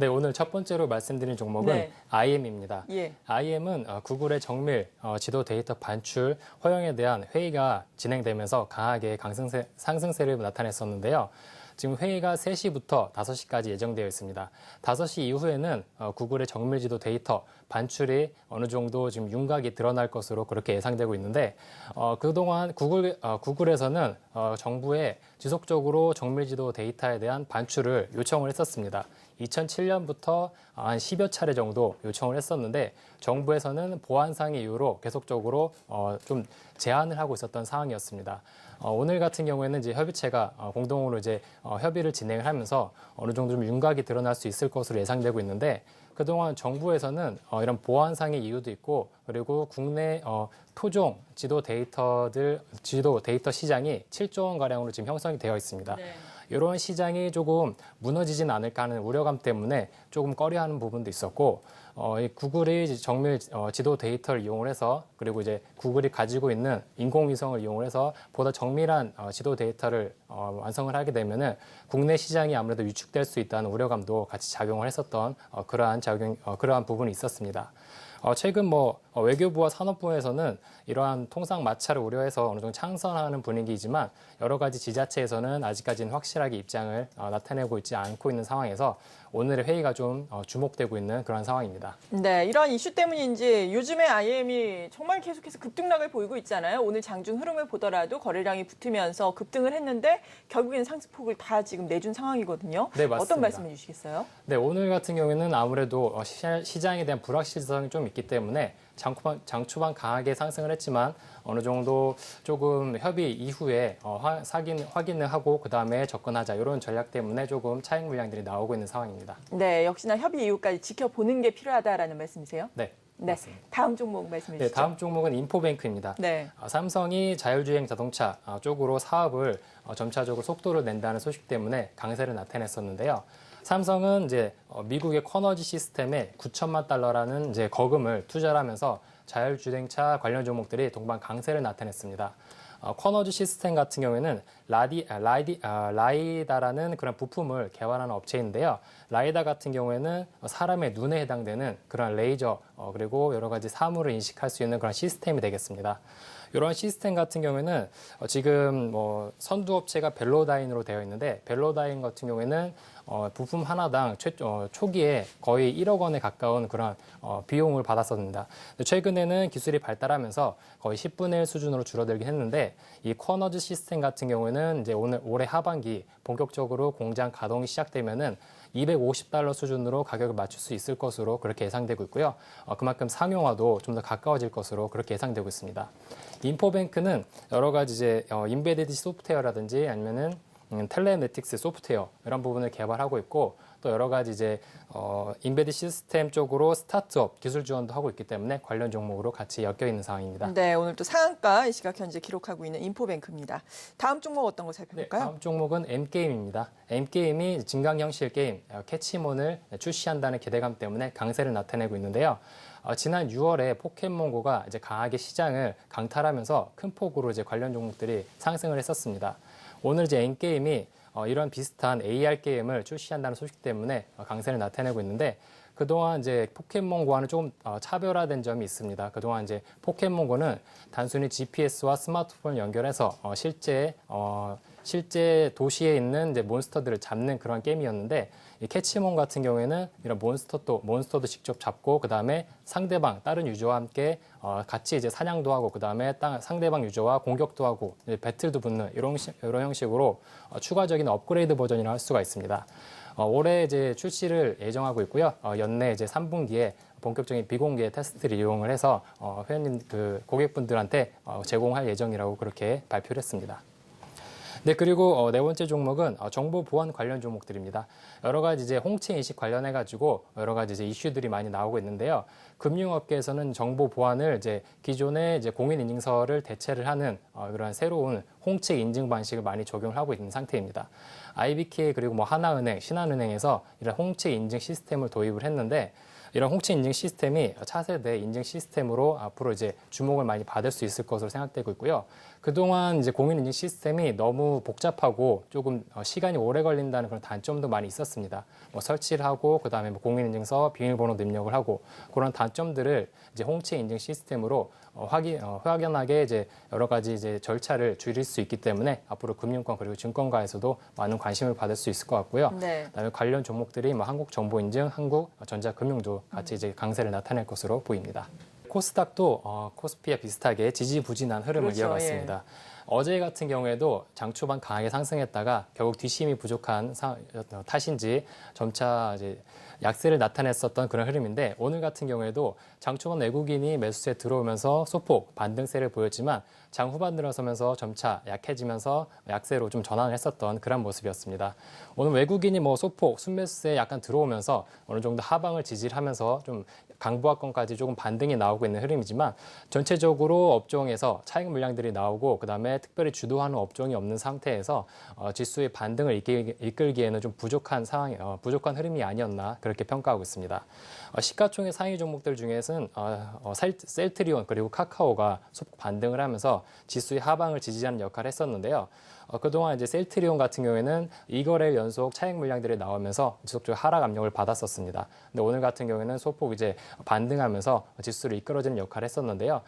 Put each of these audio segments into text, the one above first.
네, 오늘 첫 번째로 말씀드린 종목은 네. IM입니다. 예. IM은 구글의 정밀 지도 데이터 반출 허용에 대한 회의가 진행되면서 강하게 상승세를 나타냈었는데요. 지금 회의가 3시부터 5시까지 예정되어 있습니다. 5시 이후에는 구글의 정밀 지도 데이터 반출이 어느 정도 지금 윤곽이 드러날 것으로 그렇게 예상되고 있는데 그동안 구글에서는 정부에 지속적으로 정밀 지도 데이터에 대한 반출을 요청을 했었습니다. 2007년부터 한 10여 차례 정도 요청을 했었는데 정부에서는 보안상의 이유로 계속적으로 좀 제한을 하고 있었던 상황이었습니다. 오늘 같은 경우에는 이제 협의체가 공동으로 이제 협의를 진행을 하면서 어느 정도 좀 윤곽이 드러날 수 있을 것으로 예상되고 있는데 그동안 정부에서는 이런 보안상의 이유도 있고 그리고 국내 토종 지도 데이터 시장이 7조 원 가량으로 지금 형성이 되어 있습니다. 네. 이런 시장이 조금 무너지진 않을까 하는 우려감 때문에 조금 꺼려하는 부분도 있었고 이 구글이 정밀 지도 데이터를 이용을 해서 그리고 이제 구글이 가지고 있는 인공위성을 이용을 해서 보다 정밀한 지도 데이터를 완성을 하게 되면은 국내 시장이 아무래도 위축될 수 있다는 우려감도 같이 작용을 했었던 그러한 부분이 있었습니다. 최근 외교부와 산업부에서는 이러한 통상 마찰을 우려해서 어느 정도 창선하는 분위기이지만 여러 가지 지자체에서는 아직까지는 확실하게 입장을 나타내고 있지 않고 있는 상황에서 오늘의 회의가 좀 주목되고 있는 그런 상황입니다. 네, 이러한 이슈 때문인지 요즘에 IM이 정말 계속해서 급등락을 보이고 있잖아요. 오늘 장중 흐름을 보더라도 거래량이 붙으면서 급등을 했는데 결국에는 상승폭을 다 지금 내준 상황이거든요. 네, 맞습니다. 어떤 말씀해 주시겠어요? 네, 오늘 같은 경우에는 아무래도 시장에 대한 불확실성이 좀 있기 때문에 장 초반 강하게 상승을 했지만 어느 정도 조금 협의 이후에 확인을 하고 그다음에 접근하자 이런 전략 때문에 조금 차익 물량들이 나오고 있는 상황입니다. 네, 역시나 협의 이후까지 지켜보는 게 필요하다라는 말씀이세요? 네. 네, 맞습니다. 다음 종목 말씀해 네, 주시죠. 다음 종목은 인포뱅크입니다. 네. 삼성이 자율주행 자동차 쪽으로 사업을 점차적으로 속도를 낸다는 소식 때문에 강세를 나타냈었는데요. 삼성은 이제 미국의 커너지 시스템에 9천만 달러라는 이제 거금을 투자를 하면서 자율주행차 관련 종목들이 동반 강세를 나타냈습니다. 커너지 시스템 같은 경우에는 라이다라는 그런 부품을 개발하는 업체인데요. 라이다 같은 경우에는 사람의 눈에 해당되는 그런 레이저 그리고 여러 가지 사물을 인식할 수 있는 그런 시스템이 되겠습니다. 이런 시스템 같은 경우에는 지금 선두업체가 벨로다인으로 되어 있는데 벨로다인 같은 경우에는 부품 하나당 초기에 거의 1억 원에 가까운 그런 비용을 받았었습니다. 최근에는 기술이 발달하면서 거의 10분의 1 수준으로 줄어들긴 했는데 이 커너즈 시스템 같은 경우에는 이제 올해 하반기 본격적으로 공장 가동이 시작되면은 250달러 수준으로 가격을 맞출 수 있을 것으로 그렇게 예상되고 있고요. 그만큼 상용화도 좀 더 가까워질 것으로 그렇게 예상되고 있습니다. 인포뱅크는 여러 가지 이제 인베디드 소프트웨어라든지 아니면은 텔레매틱스 소프트웨어 이런 부분을 개발하고 있고 또 여러 가지 이제 인베디 시스템 쪽으로 스타트업 기술 지원도 하고 있기 때문에 관련 종목으로 같이 엮여 있는 상황입니다. 네, 오늘 또 상한가 이 시각 현재 기록하고 있는 인포뱅크입니다. 다음 종목 어떤 거 살펴볼까요? 네, 다음 종목은 M게임입니다. M게임이 증강현실 게임 캐치몬을 출시한다는 기대감 때문에 강세를 나타내고 있는데요. 지난 6월에 포켓몬고가 이제 강하게 시장을 강탈하면서 큰 폭으로 이제 관련 종목들이 상승을 했었습니다. 오늘 이제 N게임이 이런 비슷한 AR 게임을 출시한다는 소식 때문에 강세를 나타내고 있는데 그동안 이제 포켓몬고와는 조금 차별화된 점이 있습니다. 그동안 이제 포켓몬고는 단순히 GPS와 스마트폰을 연결해서 실제 도시에 있는 이제 몬스터들을 잡는 그런 게임이었는데 이 캐치몬 같은 경우에는 이런 몬스터도 직접 잡고 그다음에 다른 유저와 함께 같이 이제 사냥도 하고 그다음에 상대방 유저와 공격도 하고 이제 배틀도 붙는 이런 형식으로 추가적인 업그레이드 버전이라 할 수가 있습니다. 올해 이제 출시를 예정하고 있고요. 연내 이제 3분기에 본격적인 비공개 테스트를 이용을 해서 회원님 고객분들한테 제공할 예정이라고 그렇게 발표를 했습니다. 네, 그리고 네 번째 종목은 정보 보안 관련 종목들입니다. 여러 가지 이제 홍채 인식 관련해가지고 여러 가지 이제 이슈들이 많이 나오고 있는데요. 금융업계에서는 정보 보안을 이제 기존의 이제 공인인증서를 대체를 하는 그런 새로운 홍채 인증 방식을 많이 적용을 하고 있는 상태입니다. IBK 그리고 뭐 하나은행, 신한은행에서 이런 홍채 인증 시스템을 도입을 했는데 이런 홍채 인증 시스템이 차세대 인증 시스템으로 앞으로 이제 주목을 많이 받을 수 있을 것으로 생각되고 있고요. 그동안 이제 공인 인증 시스템이 너무 복잡하고 조금 시간이 오래 걸린다는 그런 단점도 많이 있었습니다. 뭐 설치를 하고 그다음에 뭐 공인 인증서 비밀번호도 입력을 하고 그런 단점들을 이제 홍채 인증 시스템으로 확연하게 이제 여러 가지 이제 절차를 줄일 수 있기 때문에 앞으로 금융권 그리고 증권가에서도 많은 관심을 받을 수 있을 것 같고요. 네. 그다음에 관련 종목들이 뭐 한국정보인증, 한국전자금융도 같이 이제 강세를 나타낼 것으로 보입니다. 코스닥도 코스피와 비슷하게 지지부진한 흐름을 그렇죠, 이어갔습니다. 어제 같은 경우에도 장 초반 강하게 상승했다가 결국 뒷심이 부족한 탓인지 점차 이제 약세를 나타냈었던 그런 흐름인데 오늘 같은 경우에도 장 초반 외국인이 매수세에 들어오면서 소폭 반등세를 보였지만 장 후반 들어서면서 점차 약해지면서 약세로 좀 전환을 했었던 그런 모습이었습니다. 오늘 외국인이 뭐 소폭 순매수세에 약간 들어오면서 어느 정도 하방을 지지를 하면서 좀 강보합권까지 조금 반등이 나오고 있는 흐름이지만 전체적으로 업종에서 차익 물량들이 나오고 그다음에 특별히 주도하는 업종이 없는 상태에서 지수의 반등을 이끌기에는 좀 부족한 상황, 부족한 흐름이 아니었나 그렇게 평가하고 있습니다. 시가총액 상위 종목들 중에서는 셀트리온 그리고 카카오가 소폭 반등을 하면서 지수의 하방을 지지하는 역할을 했었는데요. 그동안 이제 셀트리온 같은 경우에는 2거래일 연속 차익 물량들이 나오면서 지속적으로 하락 압력을 받았었습니다. 근데 오늘 같은 경우에는 소폭 이제 반등하면서 지수를 이끌어주는 역할을 했었는데요.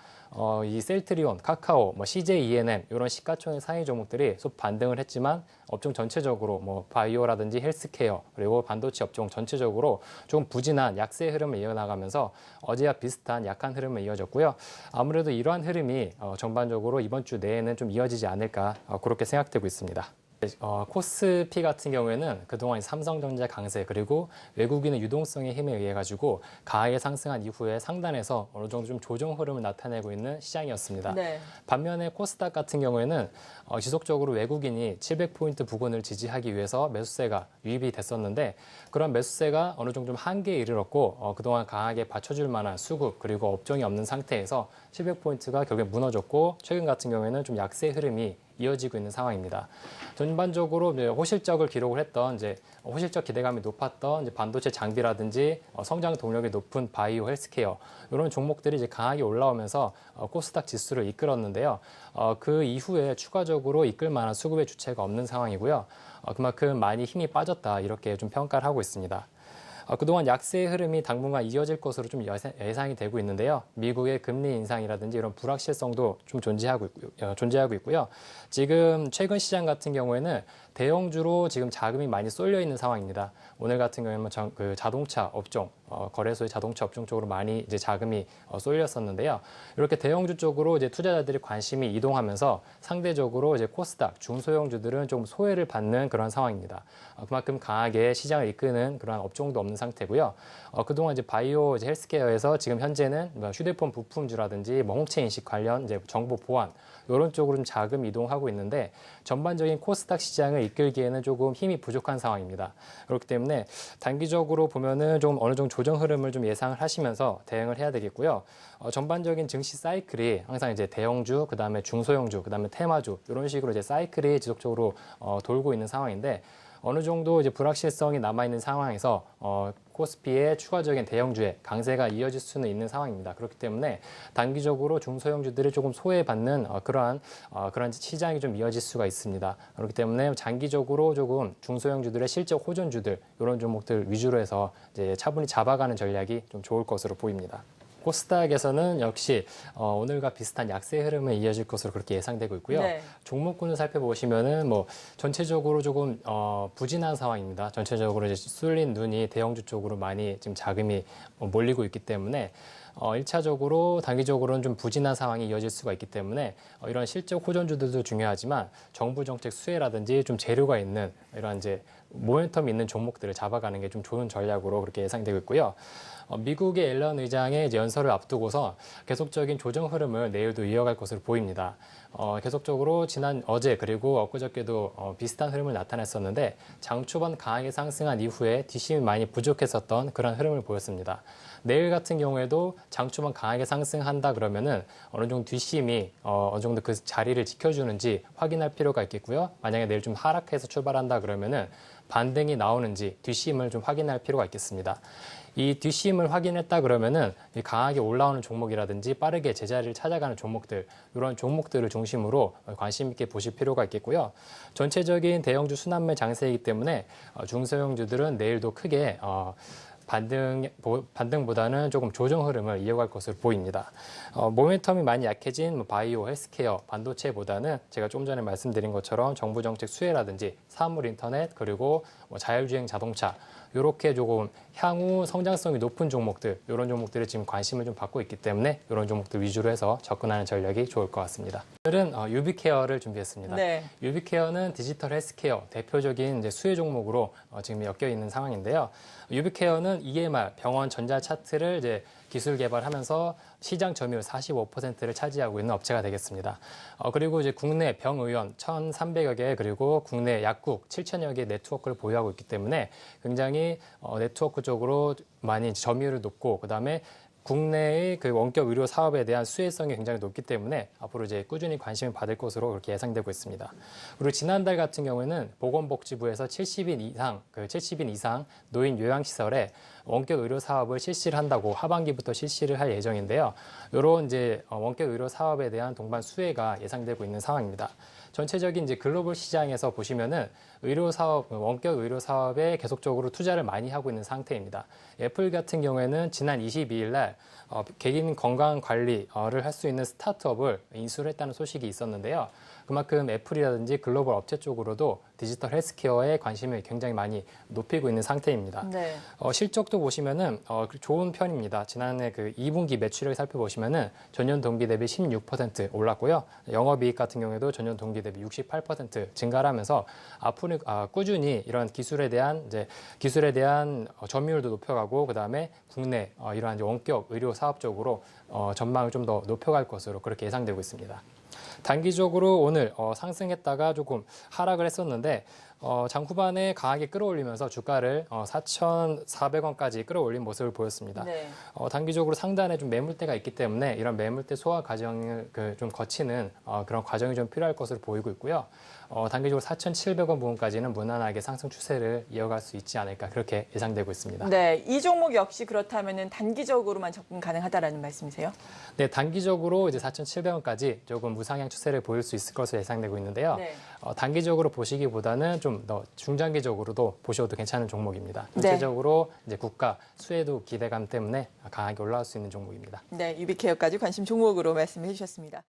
이 셀트리온, 카카오, 뭐 CJ ENM 이런 시가총액 상위 종목들이 소폭 반등을 했지만 업종 전체적으로 뭐 바이오라든지 헬스케어 그리고 반도체 업종 전체적으로 좀 부진한 약세 흐름을 이어나가면서 어제와 비슷한 약한 흐름을 이어졌고요. 아무래도 이러한 흐름이 전반적으로 이번 주 내에는 좀 이어지지 않을까 그렇게 생각되고 있습니다. 코스피 같은 경우에는 그동안 삼성전자 강세 그리고 외국인의 유동성의 힘에 의해 가지고 강하게 상승한 이후에 상단에서 어느 정도 좀 조정 흐름을 나타내고 있는 시장이었습니다. 네. 반면에 코스닥 같은 경우에는 지속적으로 외국인이 700포인트 부근을 지지하기 위해서 매수세가 유입이 됐었는데 그런 매수세가 어느 정도 좀 한계에 이르렀고 그동안 강하게 받쳐줄 만한 수급 그리고 업종이 없는 상태에서 700포인트가 결국에 무너졌고 최근 같은 경우에는 좀 약세 흐름이 이어지고 있는 상황입니다. 전반적으로 호실적을 기록을 했던 이제 호실적 기대감이 높았던 이제 반도체 장비라든지 성장 동력이 높은 바이오 헬스케어 이런 종목들이 이제 강하게 올라오면서 코스닥 지수를 이끌었는데요. 그 이후에 추가적으로 이끌 만한 수급의 주체가 없는 상황이고요. 그만큼 많이 힘이 빠졌다 이렇게 좀 평가를 하고 있습니다. 그동안 약세의 흐름이 당분간 이어질 것으로 좀 예상이 되고 있는데요. 미국의 금리 인상이라든지 이런 불확실성도 좀 존재하고 있고요. 지금 최근 시장 같은 경우에는 대형주로 지금 자금이 많이 쏠려 있는 상황입니다. 오늘 같은 경우에는 그 자동차 업종, 거래소의 자동차 업종 쪽으로 많이 이제 자금이 쏠렸었는데요. 이렇게 대형주 쪽으로 이제 투자자들이 관심이 이동하면서 상대적으로 이제 코스닥 중소형주들은 좀 소외를 받는 그런 상황입니다. 그만큼 강하게 시장을 이끄는 그런 업종도 없는 상태고요. 그동안 이제 바이오 이제 헬스케어에서 지금 현재는 뭐 휴대폰 부품주라든지 뭐 홍채 인식 관련 이제 정보 보안 이런 쪽으로 좀 자금 이동하고 있는데 전반적인 코스닥 시장을 이끌기에는 조금 힘이 부족한 상황입니다. 그렇기 때문에 단기적으로 보면은 좀 어느 정도 조정 흐름을 좀 예상을 하시면서 대응을 해야 되겠고요. 전반적인 증시 사이클이 항상 이제 대형주, 그다음에 중소형주, 그다음에 테마주 이런 식으로 이제 사이클이 지속적으로 돌고 있는 상황인데 어느 정도 이제 불확실성이 남아있는 상황에서 코스피의 추가적인 대형주의 강세가 이어질 수는 있는 상황입니다. 그렇기 때문에 단기적으로 중소형주들이 조금 소외받는 그러한 시장이 좀 이어질 수가 있습니다. 그렇기 때문에 장기적으로 조금 중소형주들의 실적 호전주들 이런 종목들 위주로 해서 이제 차분히 잡아가는 전략이 좀 좋을 것으로 보입니다. 코스닥에서는 역시 오늘과 비슷한 약세 흐름을 이어질 것으로 그렇게 예상되고 있고요. 네. 종목군을 살펴보시면은 뭐 전체적으로 조금 부진한 상황입니다. 전체적으로 이제 쏠린 눈이 대형주 쪽으로 많이 지금 자금이 몰리고 있기 때문에 1차적으로 단기적으로는 좀 부진한 상황이 이어질 수가 있기 때문에 이런 실적 호전주들도 중요하지만 정부 정책 수혜라든지 좀 재료가 있는 이런 이제 모멘텀 있는 종목들을 잡아가는 게 좀 좋은 전략으로 그렇게 예상되고 있고요. 미국의 앨런 의장의 이제 연설을 앞두고서 계속적인 조정 흐름을 내일도 이어갈 것으로 보입니다. 계속적으로 어제 그리고 엊그저께도 비슷한 흐름을 나타냈었는데 장 초반 강하게 상승한 이후에 뒷심이 많이 부족했었던 그런 흐름을 보였습니다. 내일 같은 경우에도 장초만 강하게 상승한다 그러면은 어느 정도 뒷심이 어느 정도 그 자리를 지켜주는지 확인할 필요가 있겠고요. 만약에 내일 좀 하락해서 출발한다 그러면은 반등이 나오는지 뒷심을 좀 확인할 필요가 있겠습니다. 이 뒷심을 확인했다 그러면은 이 강하게 올라오는 종목이라든지 빠르게 제자리를 찾아가는 종목들, 이런 종목들을 중심으로 관심 있게 보실 필요가 있겠고요. 전체적인 대형주 순환매 장세이기 때문에 중소형주들은 내일도 크게 반등보다는 조금 조정 흐름을 이어갈 것으로 보입니다. 모멘텀이 많이 약해진 바이오, 헬스케어, 반도체보다는 제가 좀 전에 말씀드린 것처럼 정부 정책 수혜라든지 사물 인터넷 그리고 자율주행 자동차 이렇게 조금 향후 성장성이 높은 종목들, 이런 종목들에 지금 관심을 좀 받고 있기 때문에 이런 종목들 위주로 해서 접근하는 전략이 좋을 것 같습니다. 오늘은 유비케어를 준비했습니다. 네. 유비케어는 디지털 헬스케어 대표적인 이제 수혜 종목으로 지금 엮여 있는 상황인데요. 유비케어는 EMR 병원 전자 차트를 이제 기술 개발하면서 시장 점유율 45%를 차지하고 있는 업체가 되겠습니다. 그리고 이제 국내 병의원 1,300여 개 그리고 국내 약국 7천여 개 네트워크를 보유하고 있기 때문에 굉장히 네트워크 쪽으로 많이 점유율이 높고 그다음에 국내의 그 원격 의료 사업에 대한 수혜성이 굉장히 높기 때문에 앞으로 이제 꾸준히 관심을 받을 것으로 그렇게 예상되고 있습니다. 그리고 지난달 같은 경우에는 보건복지부에서 70인 이상 노인 요양시설에 원격 의료 사업을 실시를 한다고 하반기부터 실시를 할 예정인데요. 이런 이제 원격 의료 사업에 대한 동반 수혜가 예상되고 있는 상황입니다. 전체적인 이제 글로벌 시장에서 보시면은 의료 사업, 원격 의료 사업에 계속적으로 투자를 많이 하고 있는 상태입니다. 애플 같은 경우에는 지난 22일 날 개인 건강 관리를 할 수 있는 스타트업을 인수를 했다는 소식이 있었는데요. 그만큼 애플이라든지 글로벌 업체 쪽으로도 디지털 헬스케어에 관심을 굉장히 많이 높이고 있는 상태입니다. 네. 실적도 보시면은 좋은 편입니다. 지난해 그 2분기 매출을 살펴보시면은 전년 동기 대비 16% 올랐고요. 영업이익 같은 경우에도 전년 동기 대비 68% 증가를 하면서 앞으로 꾸준히 이런 기술에 대한 점유율도 높여가고 그다음에 국내 이러한 이제 원격 의료 사업 쪽으로 전망을 좀 더 높여갈 것으로 그렇게 예상되고 있습니다. 단기적으로 오늘 상승했다가 조금 하락을 했었는데 장 후반에 강하게 끌어올리면서 주가를 4,400원까지 끌어올린 모습을 보였습니다. 네. 단기적으로 상단에 좀 매물대가 있기 때문에 이런 매물대 소화 과정을 좀 거치는 그런 과정이 좀 필요할 것으로 보이고 있고요. 단기적으로 4,700원 부분까지는 무난하게 상승 추세를 이어갈 수 있지 않을까 그렇게 예상되고 있습니다. 네, 이 종목 역시 그렇다면은 단기적으로만 접근 가능하다라는 말씀이세요? 네, 단기적으로 이제 4,700원까지 조금 무상향 추세를 보일 수 있을 것으로 예상되고 있는데요. 네. 단기적으로 보시기보다는 좀 더 중장기적으로도 보셔도 괜찮은 종목입니다. 네. 전체적으로 이제 국가 수혜도 기대감 때문에 강하게 올라갈 수 있는 종목입니다. 네, 유비케어까지 관심 종목으로 말씀해 주셨습니다.